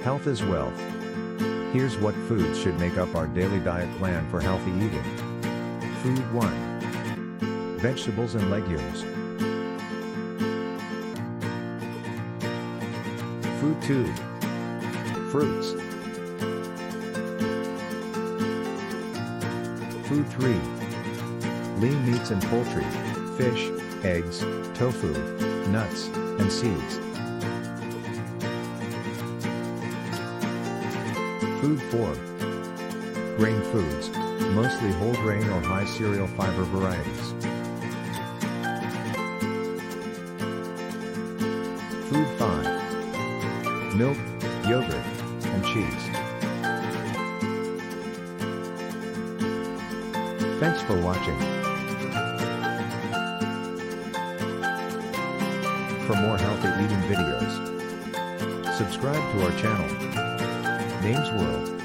Health is wealth. Here's what foods should make up our daily diet plan for healthy eating. Food 1. Vegetables and legumes. Food 2. Fruits. Food 3. Lean meats and poultry, fish, eggs, tofu, nuts, and seeds. Food 4. Grain foods, mostly whole grain or high cereal fiber varieties. Food 5. Milk, yogurt, and cheese. Thanks for watching. For more healthy eating videos, subscribe to our channel, NAYM'S World.